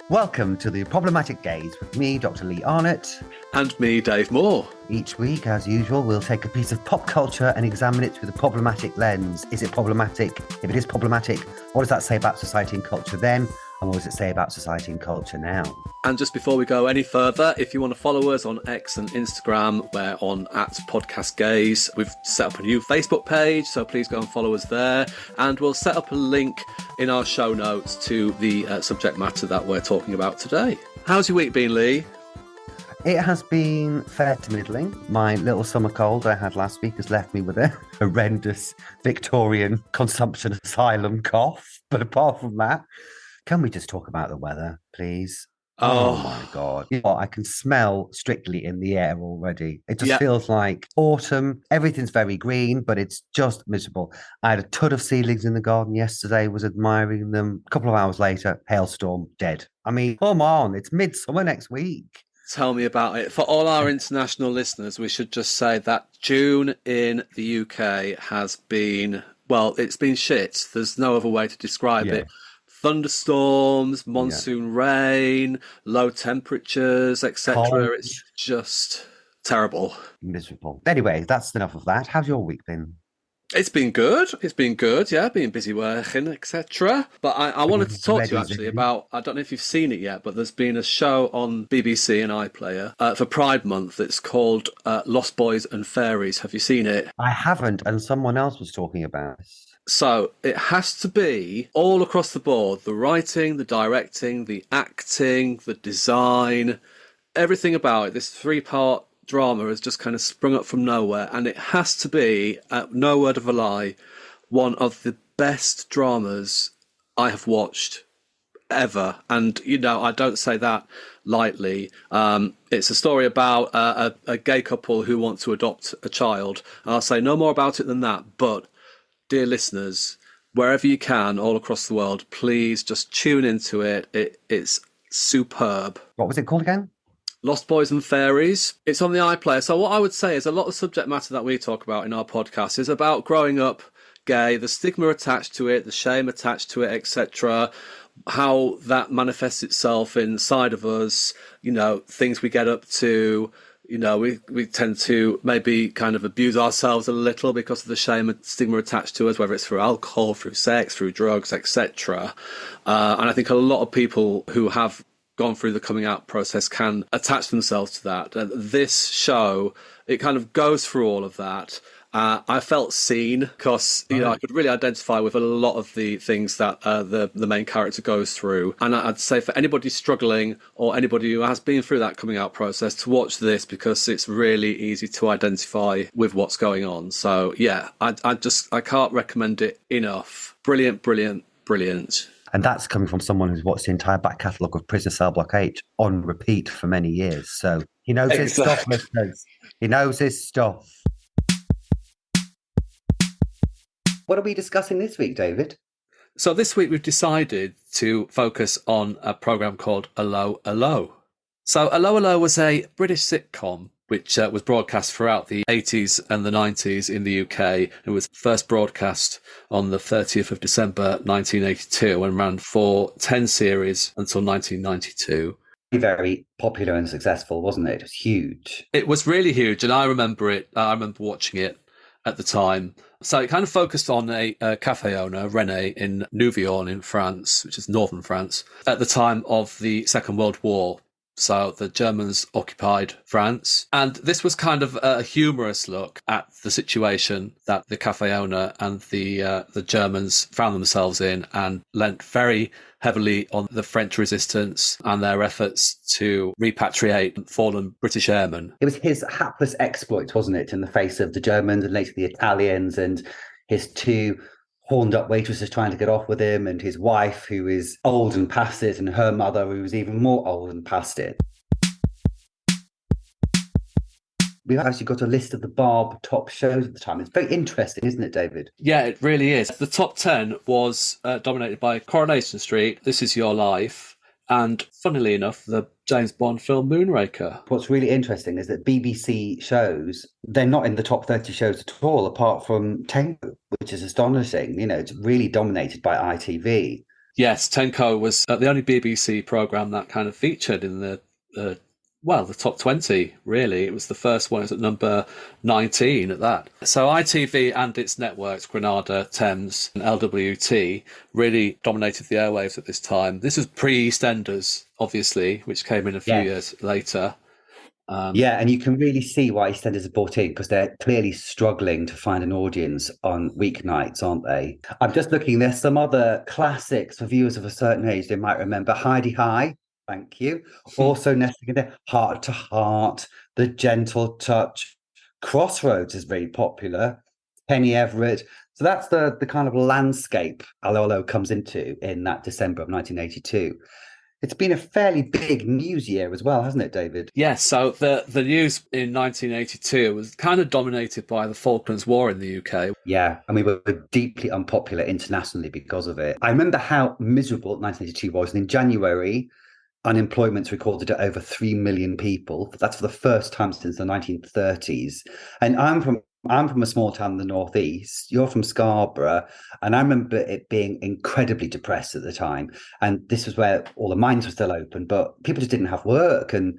Welcome to the Problematic Gaze with me, Dr. Lee Arnott. And me, Dave Moore. Each week, as usual, we'll take a piece of pop culture and examine it through the problematic lens. Is it problematic? If it is problematic, what does that say about society and culture then? And what does it say about society and culture now? And just before we go any further, if you want to follow us on X and Instagram, we're on @podcastgaze. We've set up a new Facebook page, so please go and follow us there. And we'll set up a link in our show notes to the subject matter that we're talking about today. How's your week been, Lee? It has been fair to middling. My little summer cold I had last week has left me with a horrendous Victorian consumption asylum cough. But apart from that, can we just talk about the weather, please? Oh my God. You know what? I can smell Strictly in the air already. It just feels like autumn. Everything's very green, but it's just miserable. I had a ton of seedlings in the garden yesterday, was admiring them. A couple of hours later, hailstorm, dead. I mean, come on, it's midsummer next week. Tell me about it. For all our international listeners, we should just say that June in the UK has been, well, it's been shit. There's no other way to describe it. Thunderstorms, monsoon rain, low temperatures, etc. It's just terrible. Miserable. Anyway, that's enough of that. How's your week been? It's been good. Yeah, been busy working, etc. But I wanted to talk to you actually about, I don't know if you've seen it yet, but there's been a show on BBC and iPlayer for Pride Month. It's called Lost Boys and Fairies. Have you seen it? I haven't, and someone else was talking about it. So it has to be all across the board. The writing, the directing, the acting, the design, everything about it. This 3-part drama has just kind of sprung up from nowhere. And it has to be, no word of a lie, one of the best dramas I have watched ever. And, you know, I don't say that lightly. It's a story about a gay couple who want to adopt a child. I'll say no more about it than that. But dear listeners, wherever you can, all across the world, please just tune into it. It's superb. What was it called again? Lost Boys and Fairies. It's on the iPlayer. So what I would say is a lot of subject matter that we talk about in our podcast is about growing up gay, the stigma attached to it, the shame attached to it, etc., how that manifests itself inside of us, you know, things we get up to. You know, we tend to maybe kind of abuse ourselves a little because of the shame and stigma attached to us, whether it's through alcohol, through sex, through drugs, etc. And I think a lot of people who have gone through the coming out process can attach themselves to that. This show, it kind of goes through all of that. I felt seen because, you know, I could really identify with a lot of the things that the main character goes through. And I'd say for anybody struggling or anybody who has been through that coming out process to watch this, because it's really easy to identify with what's going on. So, yeah, I can't recommend it enough. Brilliant, brilliant, brilliant. And that's coming from someone who's watched the entire back catalogue of Prisoner Cell Block 8 on repeat for many years. So he knows his stuff, listeners. He knows his stuff. What are we discussing this week, David? So this week we've decided to focus on a programme called Allo Allo. So Allo Allo was a British sitcom which was broadcast throughout the 80s and the 90s in the UK. It was first broadcast on the 30th of December 1982 and ran for 10 series until 1992. Very popular and successful, wasn't it? It was huge. It was really huge, and I remember it. I remember watching it at the time. So it kind of focused on a cafe owner, René, in Nouvion in France, which is northern France, at the time of the Second World War. So the Germans occupied France. And this was kind of a humorous look at the situation that the cafe owner and the Germans found themselves in, and lent very heavily on the French resistance and their efforts to repatriate fallen British airmen. It was his hapless exploit, wasn't it, in the face of the Germans and later the Italians, and his two horned up waitresses trying to get off with him, and his wife who is old and past it, and her mother who was even more old and past it. We've actually got a list of the Barb top shows at the time. It's very interesting, isn't it, David? Yeah, it really is. The top 10 was dominated by Coronation Street, This Is Your Life, and funnily enough, the James Bond film Moonraker. What's really interesting is that BBC shows, they're not in the top 30 shows at all, apart from Tango, which is astonishing. You know, it's really dominated by ITV. Yes, Tenko was the only BBC programme that kind of featured in uh, the top 20, really. It was the first one. It was at number 19 at that. So ITV and its networks, Granada, Thames, and LWT, really dominated the airwaves at this time. This was pre-EastEnders, obviously, which came in a few years later. Yeah, and you can really see why EastEnders are bought in, because they're clearly struggling to find an audience on weeknights, aren't they? I'm just looking, there's some other classics for viewers of a certain age they might remember. Heidi High, thank you. Also nesting in there, Heart to Heart, The Gentle Touch. Crossroads is very popular. Penny Everett. So that's the kind of landscape Allo Allo comes into in that December of 1982. It's been a fairly big news year as well, hasn't it, David? Yes, so the news in 1982 was kind of dominated by the Falklands War in the UK. Yeah, and we were deeply unpopular internationally because of it. I remember how miserable 1982 was. And in January, unemployment's recorded at over 3 million people. That's for the first time since the 1930s. And I'm from a small town in the northeast. You're from Scarborough. And I remember it being incredibly depressed at the time. And this was where all the mines were still open, but people just didn't have work. And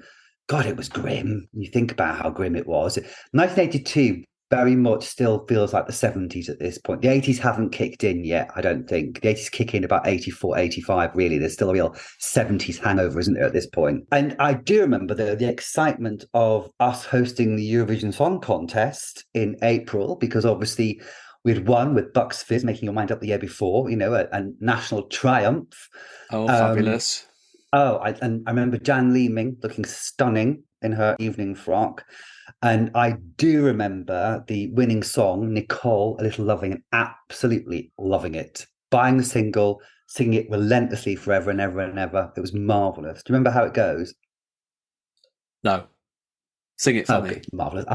God, it was grim. You think about how grim it was. 1982 very much still feels like the 70s at this point. The 80s haven't kicked in yet, I don't think. The 80s kick in about 84, 85, really. There's still a real 70s hangover, isn't there, at this point? And I do remember the excitement of us hosting the Eurovision Song Contest in April, because obviously we'd won with Bucks Fizz, Making Your Mind Up the year before, a national triumph. Oh, fabulous. I remember Jan Leeming looking stunning in her evening frock. And I do remember the winning song, Nicole, A Little Loving, and absolutely loving it. Buying the single, singing it relentlessly forever and ever and ever. It was marvellous. Do you remember how it goes? No. Sing it for me. Marvellous.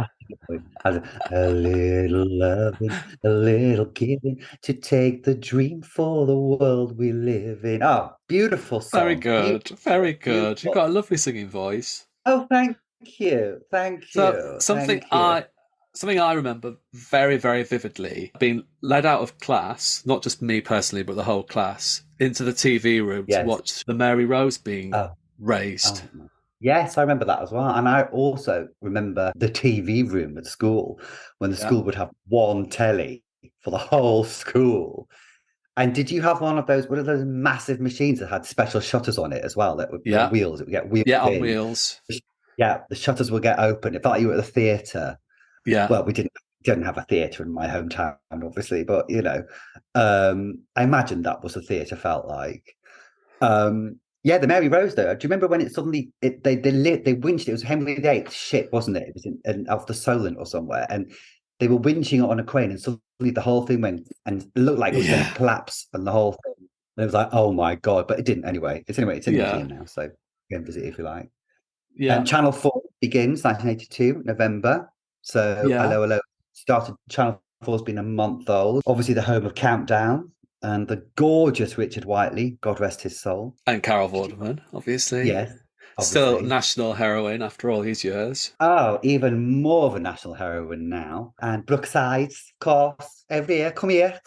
A little loving, a little giving, to take the dream for the world we live in. Oh, beautiful song. Very good. Very good. Beautiful. You've got a lovely singing voice. Oh, thank you. Thank you. Something I remember very, very vividly, being led out of class, not just me personally, but the whole class, into the TV room to watch the Mary Rose being raised. Oh. Yes, I remember that as well. And I also remember the TV room at school, when the school would have one telly for the whole school. And did you have one of those massive machines that had special shutters on it as well, that would on wheels? It would get wheels. Yeah, on wheels. Yeah, the shutters would get open. It felt like you were at the theatre. Yeah. Well, we didn't have a theatre in my hometown, obviously, but I imagine that was a theatre felt like. Yeah, the Mary Rose though. Do you remember when it suddenly they winched it? It was Henry VIII ship, wasn't it? It was off the Solent or somewhere, and they were winching it on a crane, and suddenly the whole thing went, and it looked like it was going to collapse, and the whole thing. And it was like, oh my God, but it didn't anyway. It's in the museum now, so you can visit if you like. Yeah. And Channel 4 begins 1982 November. So Allo Allo started. Channel 4's been a month old. Obviously, the home of Countdown. And the gorgeous Richard Whiteley, God rest his soul. And Carol Vorderman, obviously. Yes. Still national heroine after all these years. Oh, even more of a national heroine now. And Brookside, of course, every year. Come here,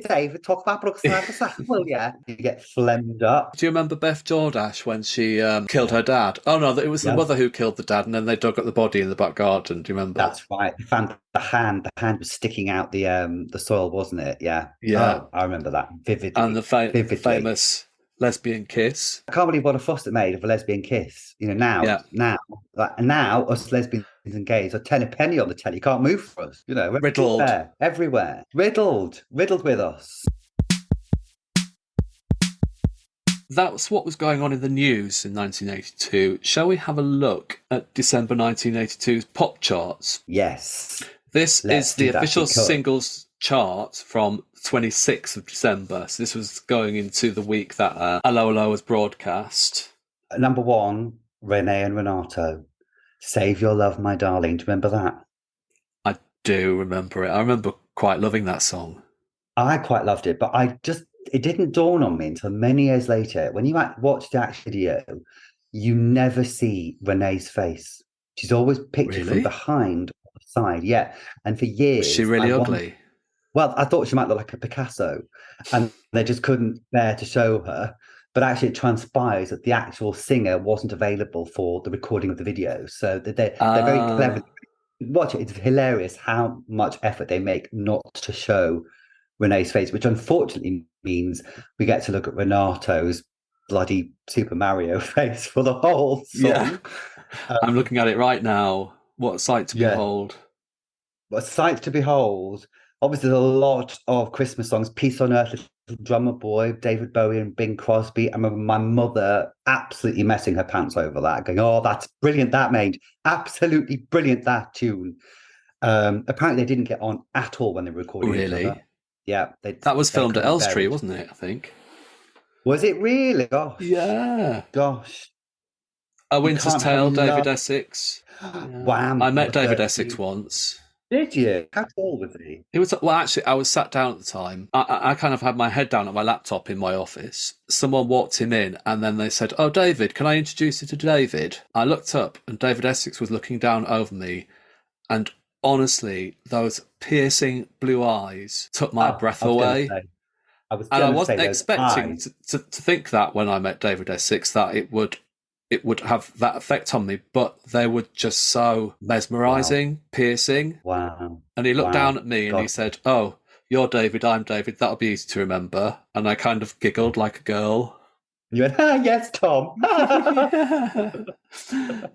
David. Talk about Brookside for a second, will you? You get phlegmed up. Do you remember Beth Jordash when she killed her dad? Oh, no, it was the mother who killed the dad, and then they dug up the body in the back garden. Do you remember? That's right. They found the hand. The hand was sticking out the soil, wasn't it? Yeah. Yeah. Oh, I remember that vividly. And the famous lesbian kiss. I can't believe what a fuss it made of a lesbian kiss. Now us lesbians and gays are 10 a penny on the telly. You can't move for us. Riddled. Everywhere. Riddled with us. That's what was going on in the news in 1982. Shall we have a look at December 1982's pop charts? Yes. This is the official singles chart from 26th of December. So this was going into the week that Allo Allo was broadcast. Number 1, Renee and Renato. Save Your Love, My Darling. Do you remember that? I do remember it. I remember quite loving that song. I quite loved it, but it didn't dawn on me until many years later. When you watch the actual video, you never see Renee's face. She's always pictured from behind or the side. Yeah. And for years... Was she really ugly? Well, I thought she might look like a Picasso, and they just couldn't bear to show her. But actually, it transpires that the actual singer wasn't available for the recording of the video. So they're very clever. Watch it; it's hilarious how much effort they make not to show Renee's face, which unfortunately means we get to look at Renato's bloody Super Mario face for the whole song. Yeah. I'm looking at it right now. What a sight to behold. What a sight to behold. Obviously, there's a lot of Christmas songs. Peace on Earth, Little Drummer Boy, David Bowie and Bing Crosby. I remember my mother absolutely messing her pants over that, going, oh, that's brilliant, that made. Absolutely brilliant, that tune. Apparently, they didn't get on at all when they recorded each other. Yeah. That was filmed at Elstree, wasn't it, I think? Was it really? Gosh. Yeah. Gosh. A Winter's Tale, David Essex. Wham! I met David Essex once. Did you? How tall was he? He was, well, actually, I was sat down at the time. I kind of had my head down at my laptop in my office. Someone walked him in, and then they said, oh, David, can I introduce you to David? I looked up, and David Essex was looking down over me, and honestly, those piercing blue eyes took my breath away. I wasn't expecting to think that when I met David Essex, that it would have that effect on me, but they were just so mesmerising, piercing. Wow. And he looked down at me and he said, oh, you're David, I'm David, that'll be easy to remember. And I kind of giggled like a girl. You went, yes, Tom.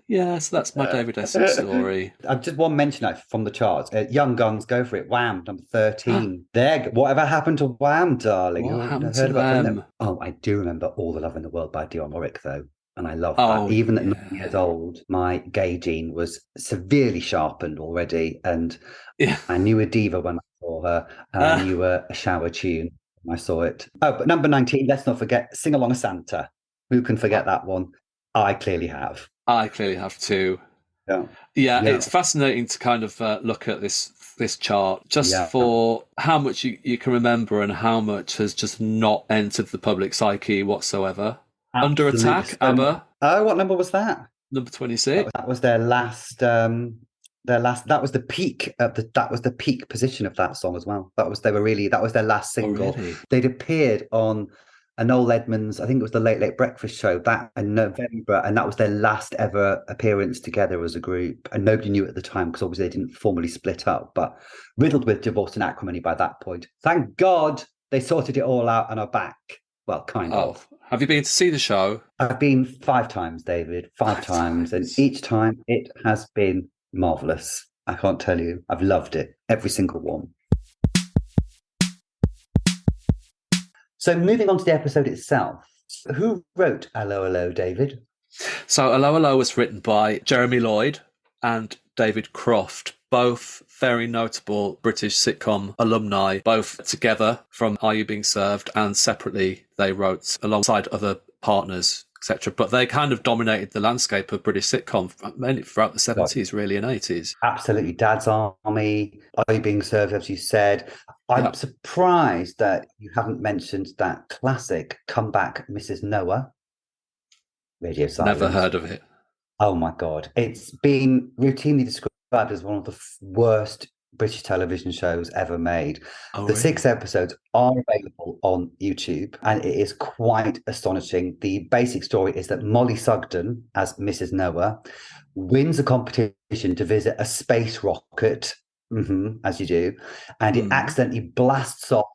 Yeah, so that's my David Essex story. Just one mention from the charts. Young Guns, Go For It, Wham, number 13. There, whatever happened to Wham, darling? What happened to them? Oh, I do remember All the Love in the World by Dionne Warwick, though. And I love that. Even at 9 years old, my gay gene was severely sharpened already. And I knew a diva when I saw her. And I knew a shower tune when I saw it. Oh, but number 19, let's not forget Sing Along a Santa. Who can forget that one? I clearly have. I clearly have too. Yeah, it's fascinating to kind of look at this chart just for how much you can remember and how much has just not entered the public psyche whatsoever. Absolutely. Under Attack, ABBA. Oh, what number was that? Number 26. That was their last. That was the peak of that was the peak position of that song as well. That was their last single. Oh, really? They'd appeared on a Noel Edmonds, I think it was the Late Late Breakfast Show, that in November, and that was their last ever appearance together as a group. And nobody knew at the time because obviously they didn't formally split up, but riddled with divorce and acrimony by that point. Thank God they sorted it all out and are back. Well, kind of. Have you been to see the show? I've been 5 times, David. 5 times. And each time it has been marvellous. I can't tell you. I've loved it. Every single one. So moving on to the episode itself. Who wrote Allo Allo, David? So Allo Allo was written by Jeremy Lloyd and David Croft, both very notable British sitcom alumni, both together from Are You Being Served, and separately they wrote alongside other partners, etc. But they kind of dominated the landscape of British sitcom mainly throughout the 70s, really, and 80s. Absolutely. Dad's Army, Are You Being Served, as you said. I'm surprised that you haven't mentioned that classic comeback, Mrs. Noah. Radio Silence. Never heard of it. Oh my God. It's been routinely described as one of the worst British television shows ever made. The 6 episodes are available on YouTube, and it is quite astonishing. The basic story is that Molly Sugden, as Mrs. Noah, wins a competition to visit a space rocket, as you do, and it accidentally blasts off,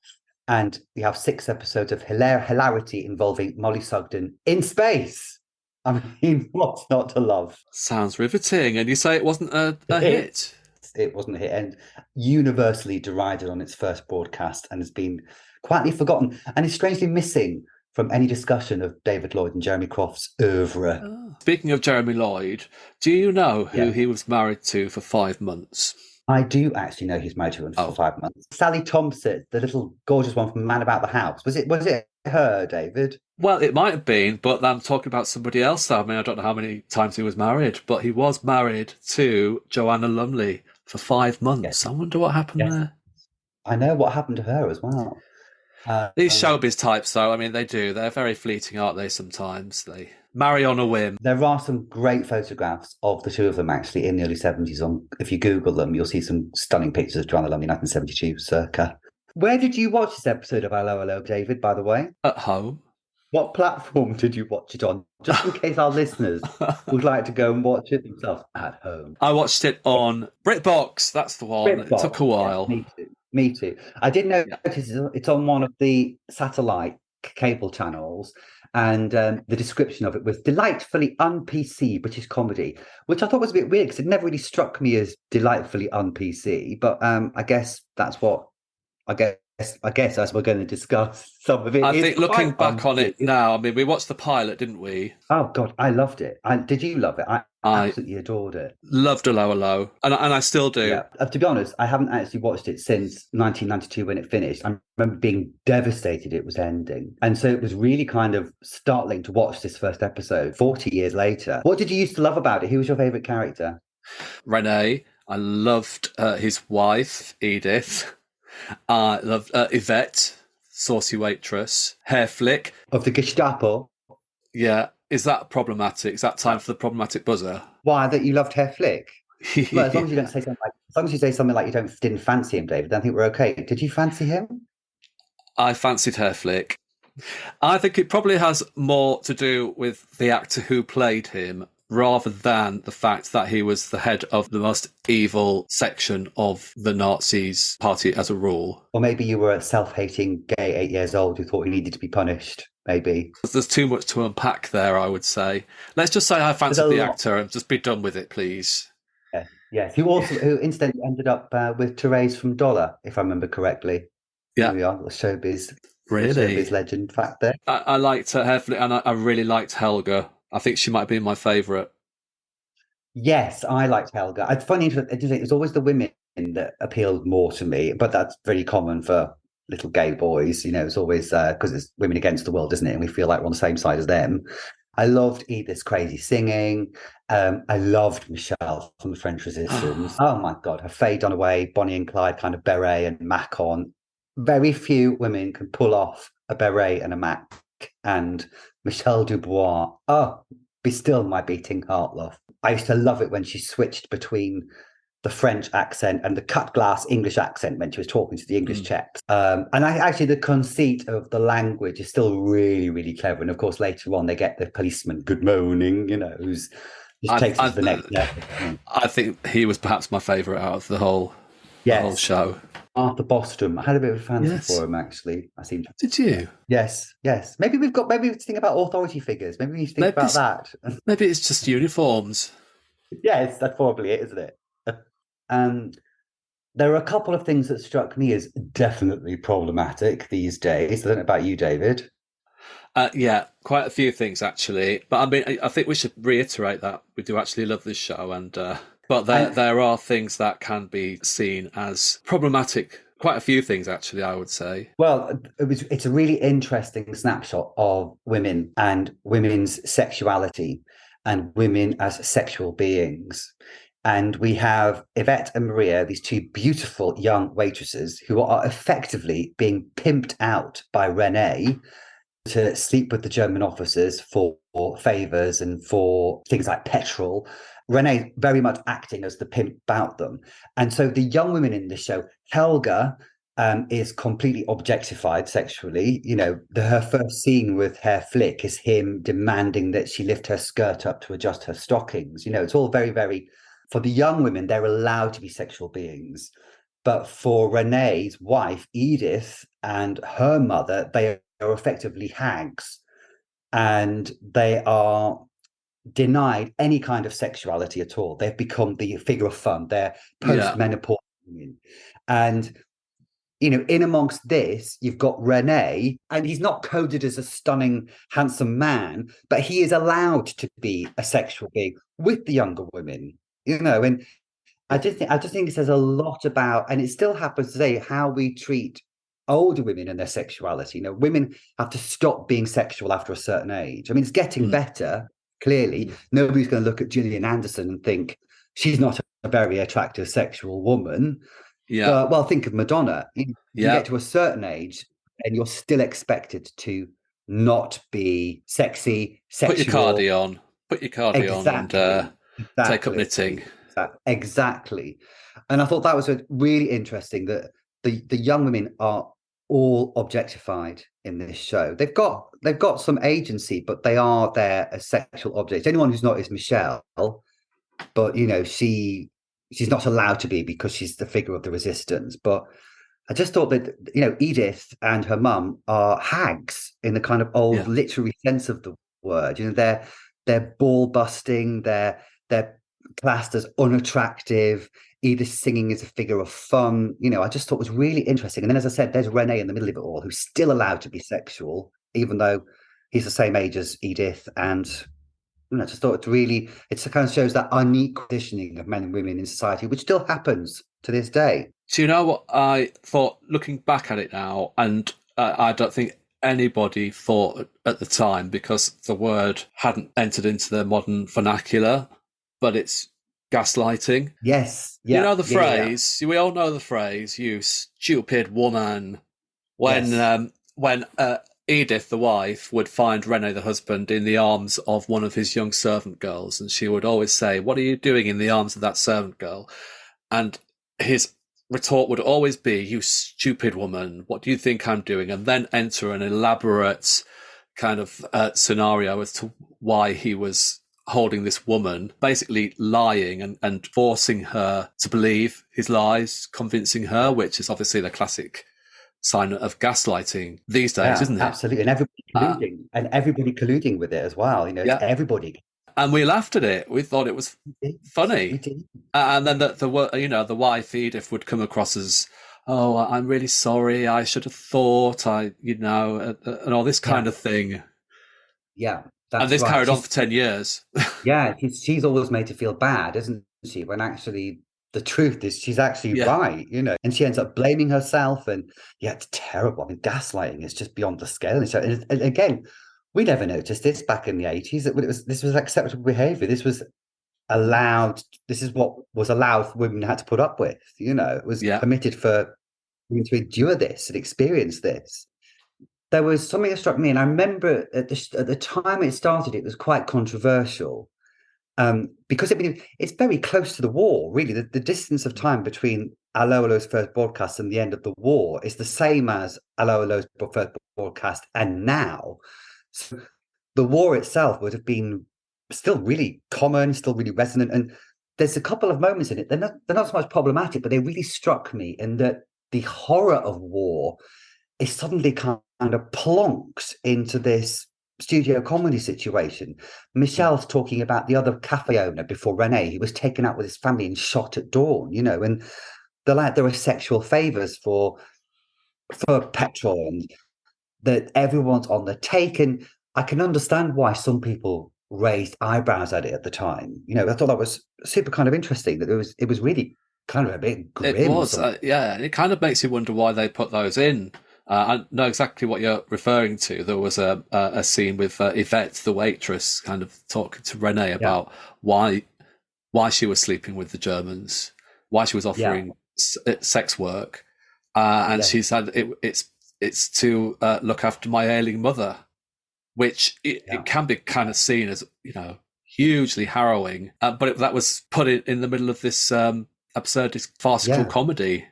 and you have 6 episodes of hilarity involving Molly Sugden in space. I mean, what's not to love? Sounds riveting. And you say it wasn't a hit? It wasn't a hit, and universally derided on its first broadcast, and has been quietly forgotten, and is strangely missing from any discussion of David Lloyd and Jeremy Croft's oeuvre. Speaking of Jeremy Lloyd, do you know who he was married to for 5 months? I do actually know he's married to her for 5 months. Sally Thompson, the little gorgeous one from Man About the House. Was it her, David? Well, it might have been, but I'm talking about somebody else. I mean, I don't know how many times he was married, but he was married to Joanna Lumley for 5 months. Yes. I wonder what happened there. I know what happened to her as well. These showbiz types, though, I mean, they're very fleeting, aren't they, sometimes? They marry on a whim. There are some great photographs of the two of them, actually, in the early 70s. If you Google them, you'll see some stunning pictures of Joanna Lumley, 1972, circa. Where did you watch this episode of Allo Allo, David, by the way? At home. What platform did you watch it on? Just in case our listeners would like to go and watch it themselves at home. I watched it on BritBox. That's the one. It took a while. Yeah, me too. Me too. I did notice it's on one of the satellite cable channels, and the description of it was delightfully un-PC British comedy, which I thought was a bit weird because it never really struck me as delightfully un-PC. But I guess that's what I guess as we're going to discuss some of it. I think looking back on it now, I mean, we watched the pilot, didn't we? Oh God, I loved it. Did you love it? I absolutely adored it. Loved Allo Allo, and I still do. Yeah. To be honest, I haven't actually watched it since 1992 when it finished. I remember being devastated it was ending. And so it was really kind of startling to watch this first episode 40 years later. What did you used to love about it? Who was your favourite character? Renee. I loved his wife, Edith. I loved Yvette, saucy waitress. Hair flick. Of the Gestapo? Yeah. Is that problematic? Is that time for the problematic buzzer? Why, that you loved Hair Flick? Well, as long as you don't say something like, as long as you say something like you didn't fancy him, David, then I think we're okay. Did you fancy him? I fancied Hair Flick. I think it probably has more to do with the actor who played him rather than the fact that he was the head of the most evil section of the Nazis party as a rule. Or maybe you were a self-hating gay 8 years old who thought he needed to be punished, maybe. There's too much to unpack there, I would say. Let's just say I fancied the actor and just be done with it, please. Yes. Who incidentally ended up with Therese from Dollar, if I remember correctly. Yeah. There we are, the showbiz. Really? Showbiz legend fact there. I liked her Hair Flick, and I really liked Helga. I think she might be my favourite. Yes, I liked Helga. It's funny, it was always the women that appealed more to me, but that's very common for little gay boys. You know, it's always because it's women against the world, isn't it? And we feel like we're on the same side as them. I loved Edith's crazy singing. I loved Michelle from the French Resistance. Oh my God, her Faye Dunaway, Bonnie and Clyde kind of beret and mac on. Very few women can pull off a beret and a mac. And Michelle Dubois, be still my beating heart, love. I used to love it when she switched between the French accent and the cut glass English accent when she was talking to the English chaps. And the conceit of the language is still really, really clever. And of course, later on, they get the policeman, good morning, you know, who's just takes it to the next level. I think he was perhaps my favourite out of the whole show. Arthur Bostrom. I had a bit of a fancy for him, actually. I seem to. Did you? Yes. Maybe we need to think about authority figures. Maybe we need to think about that. Maybe it's just uniforms. Yes, that's probably it, isn't it? There are a couple of things that struck me as definitely problematic these days. I don't know about you, David. Yeah, quite a few things, actually. But I mean, I think we should reiterate that we do actually love this show, and but there are things that can be seen as problematic. Quite a few things, actually, I would say. Well, it's a really interesting snapshot of women and women's sexuality and women as sexual beings. And we have Yvette and Maria, these two beautiful young waitresses who are effectively being pimped out by Renee to sleep with the German officers for favours and for things like petrol. Renee very much acting as the pimp about them. And so the young women in the show, Helga is completely objectified sexually. You know, her first scene with Hair Flick is him demanding that she lift her skirt up to adjust her stockings. You know, it's all very, very... For the young women, they're allowed to be sexual beings. But for Renee's wife, Edith, and her mother, they are effectively hags. And they are denied any kind of sexuality at all. They've become the figure of fun. They're post-menopause women. And, you know, in amongst this, you've got Renee, and he's not coded as a stunning, handsome man, but he is allowed to be a sexual being with the younger women. You know, and I just think it says a lot about, and it still happens today, how we treat older women and their sexuality. You know, women have to stop being sexual after a certain age. I mean, it's getting better, clearly. Nobody's going to look at Gillian Anderson and think she's not a very attractive sexual woman. Yeah. Well, think of Madonna. You get to a certain age and you're still expected to not be sexy, sexual. Put your cardi on and... Take up knitting. Exactly. And I thought that was really interesting that the young women are all objectified in this show. They've got some agency, but they are there as sexual objects. Anyone who's not is Michelle, but she's not allowed to be because she's the figure of the resistance. But I just thought that Edith and her mum are hags in the kind of old literary sense of the word. They're ball busting. They're classed as unattractive. Edith singing is a figure of fun. I just thought it was really interesting. And then, as I said, there's Rene in the middle of it all, who's still allowed to be sexual, even though he's the same age as Edith. And I just thought it kind of shows that unequal conditioning of men and women in society, which still happens to this day. Do you know what I thought, looking back at it now, and I don't think anybody thought at the time, because the word hadn't entered into the modern vernacular, but it's gaslighting. Yes. Yeah, the phrase, we all know the phrase, "you stupid woman," when Edith, the wife, would find Rene, the husband, in the arms of one of his young servant girls, and she would always say, "What are you doing in the arms of that servant girl?" And his retort would always be, "You stupid woman, what do you think I'm doing?" And then enter an elaborate kind of scenario as to why he was holding this woman, basically lying and forcing her to believe his lies, convincing her, which is obviously the classic sign of gaslighting these days, isn't it? Absolutely. And everybody colluding with it as well. It's everybody. And we laughed at it. We thought it was funny. We did. And then the wife Edith would come across as, "Oh, I'm really sorry. I should have thought. And all this kind of thing." Yeah, and this carried on for 10 years. Yeah, she's always made to feel bad, isn't she? When actually the truth is she's actually right. And she ends up blaming herself, and it's terrible. I mean, gaslighting is just beyond the scale. And again, we never noticed this back in the 80s. This was acceptable behavior. This was allowed. This is what was allowed for women had to put up with. It was permitted for women to endure this and experience this. There was something that struck me, and I remember at the time it started, it was quite controversial because it's very close to the war. Really, the distance of time between Allo Allo's first broadcast and the end of the war is the same as Allo Allo's first broadcast and now. So the war itself would have been still really common, still really resonant. And there's a couple of moments in it. They're not so much problematic, but they really struck me in that the horror of war is suddenly kind of plonks into this studio comedy situation. Michelle's talking about the other cafe owner before Rene. He was taken out with his family and shot at dawn, and they're like, there are sexual favors for petrol, and that everyone's on the take. And I can understand why some people raised eyebrows at it at the time. I thought that was super kind of interesting, that it was really kind of a bit grim. It was, and it kind of makes you wonder why they put those in. I know exactly what you're referring to. There was a scene with Yvette, the waitress, kind of talking to Rene about why she was sleeping with the Germans, why she was offering sex work, and she said it's to look after my ailing mother, which it can be kind of seen as hugely harrowing, but that was put in the middle of this absurdist farcical comedy.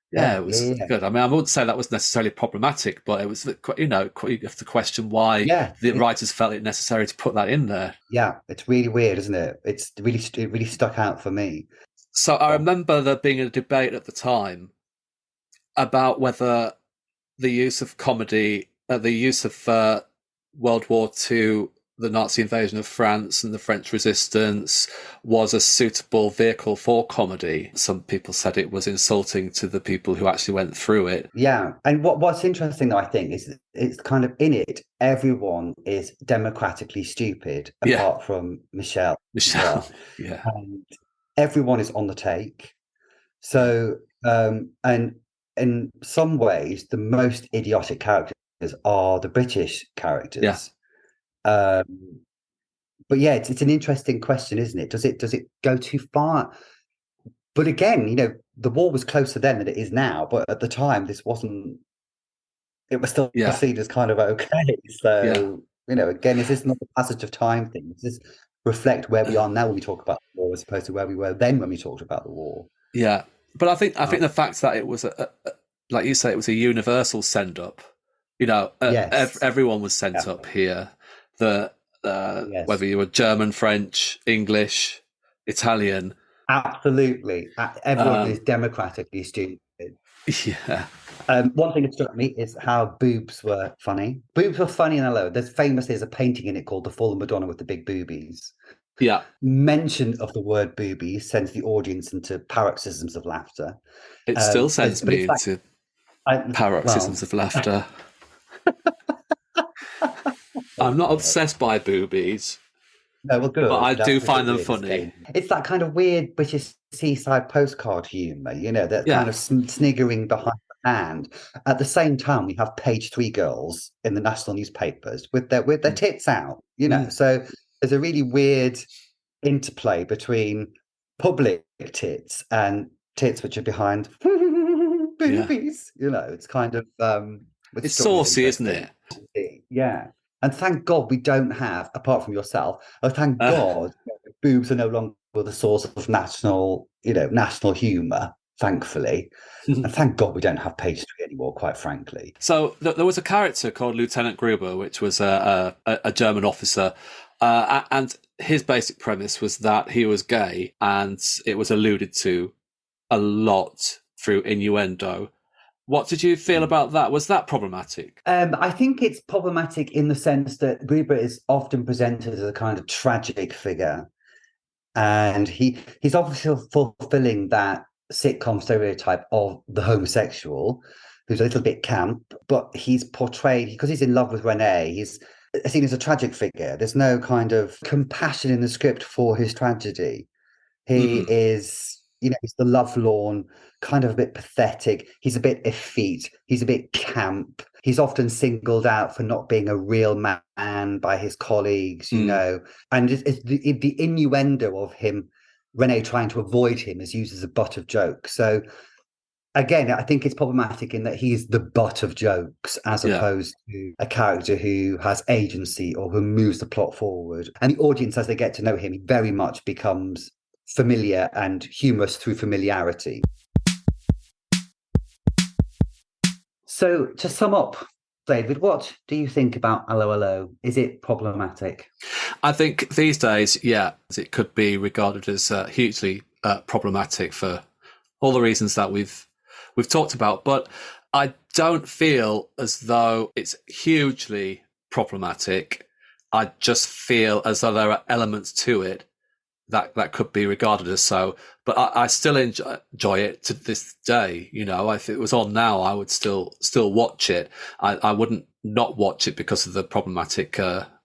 It was good. I mean, I wouldn't say that was necessarily problematic, but it was, you have to question why the writers felt it necessary to put that in there. Yeah, it's really weird, isn't it? It really stuck out for me. So I remember there being a debate at the time about whether the use of comedy, the use of World War II, the Nazi invasion of France and the French resistance, was a suitable vehicle for comedy. Some people said it was insulting to the people who actually went through it. Yeah. And what's interesting, though, I think, is it's kind of in it, everyone is democratically stupid apart from Michelle. Yeah. And everyone is on the take. So, and in some ways, the most idiotic characters are the British characters. Yeah. But it's an interesting question, isn't it? Does it go too far? But again, the war was closer then than it is now. But at the time, this wasn't. It was still seen as kind of okay. So again, is this not the passage of time thing? Does this reflect where we are now when we talk about the war, as opposed to where we were then when we talked about the war? Yeah, but I think the fact that it was like you say, it was a universal send up. Yes. Everyone was Yeah. sent up here. The Yes. whether you were German, French, English, Italian. Absolutely. Everyone is Um, democratically stupid. yeah, One thing that struck me is how boobs were funny. Boobs were funny in Allo. There's a painting in it called The Fallen Madonna with the Big Boobies. yeah. Mention of the word boobies sends the audience into paroxysms of laughter. It still sends But me it's like, into well, paroxysms of laughter. oh I'm not God. obsessed by boobies, No, well, but I good. do That's because find it them really funny. scares me. It's that kind of weird British seaside postcard humour, that kind Yeah. of sniggering behind the hand. At the same time, we have page three girls in the national newspapers with their Mm. tits out, Mm. So there's a really weird interplay between public tits and tits which are behind Yeah. boobies. It's kind of which It's struck me as saucy, isn't interesting. it? Yeah. And thank God we don't have, apart from yourself, thank Uh, God boobs are no longer the source of national humour, thankfully. And thank God we don't have page three anymore, quite frankly. so there was a character called Lieutenant Gruber, which was a German officer, and his basic premise was that he was gay, and it was alluded to a lot through innuendo. What did you feel about that? Was that problematic? I think it's problematic in the sense that Gruber is often presented as a kind of tragic figure. And he's obviously fulfilling that sitcom stereotype of the homosexual who's a little bit camp, but he's portrayed because he's in love with Renee. He's seen as a tragic figure. There's no kind of compassion in the script for his tragedy. He Mm, is, he's the lovelorn, kind of a bit pathetic. He's a bit effete. He's a bit camp. He's often singled out for not being a real man by his colleagues, mm, And it's the innuendo of him, Renee trying to avoid him, is used as a butt of joke. So again, I think it's problematic in that he's the butt of jokes as yeah. opposed to a character who has agency or who moves the plot forward. And the audience, as they get to know him, he very much becomes familiar and humorous through familiarity. So to sum up, David, what do you think about Allo Allo? Is it problematic? I think these days, yeah, it could be regarded as hugely problematic for all the reasons that we've talked about. But I don't feel as though it's hugely problematic. I just feel as though there are elements to it that could be regarded as so. But I still enjoy it to this day. If it was on now, I would still watch it. I wouldn't not watch it because of the problematic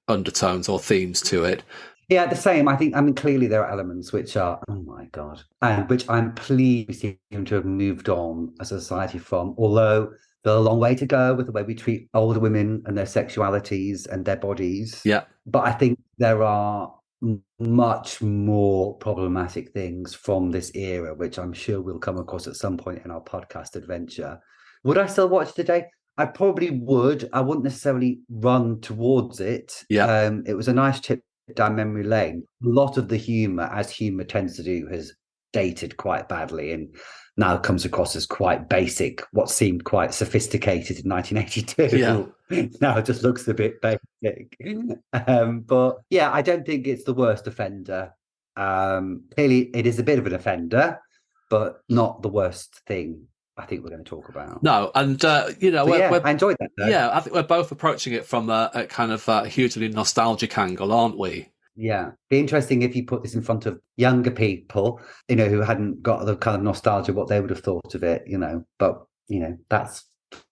undertones or themes to it. Yeah, the same. Clearly there are elements which are, oh my God, and which I'm pleased we seem to have moved on as a society from, although there's a long way to go with the way we treat older women and their sexualities and their bodies. Yeah. But I think there are much more problematic things from this era, which I'm sure we'll come across at some point in our podcast adventure. Would I still watch today? I probably would. I wouldn't necessarily run towards it. Yeah. It was a nice trip down memory lane. A lot of the humor, as humor tends to do, has dated quite badly and now comes across as quite basic. What seemed quite sophisticated in 1982 Yeah. now it just looks a bit basic. But yeah, I don't think it's the worst offender. Clearly, it is a bit of an offender, but not the worst thing I think we're going to talk about. No, and I enjoyed that. Though. Yeah, I think we're both approaching it from a kind of hugely nostalgic angle, aren't we? Yeah, be interesting if you put this in front of younger people, who hadn't got the kind of nostalgia what they would have thought of it, But that's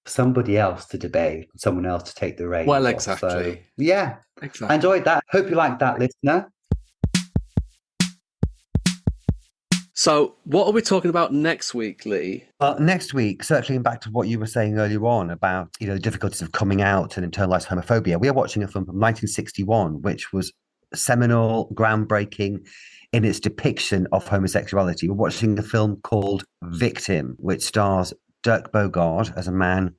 somebody else to debate, someone else to take the reins. Well, off. exactly. So, yeah, exactly. I enjoyed that. Hope you liked that, listener. So, what are we talking about next week, Lee? Well, next week, circling back to what you were saying earlier on about the difficulties of coming out and internalized homophobia, we are watching a film from 1961, which was seminal, groundbreaking in its depiction of homosexuality. We're watching a film called Victim, which stars Dirk Bogarde as a man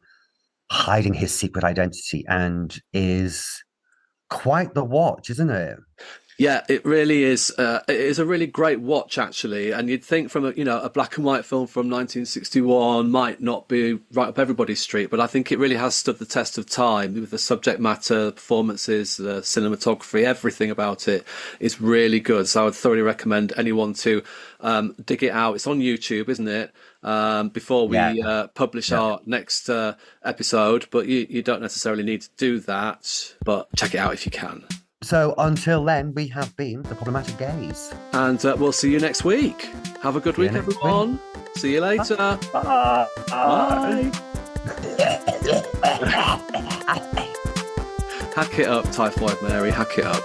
hiding his secret identity and is quite the watch, isn't it? Yeah, it really is. It is a really great watch, actually. And you'd think from a black and white film from 1961 might not be right up everybody's street, but I think it really has stood the test of time with the subject matter, the performances, the cinematography, everything about it is really good. So I would thoroughly recommend anyone to dig it out. It's on YouTube, isn't it? Before we publish our next episode, but you don't necessarily need to do that, but check it out if you can. So until then, we have been the Problematic Gays. And we'll see you next week. Have a good week, everyone. See you later. Bye. Bye. Hack it up, Typhoid Mary. Hack it up.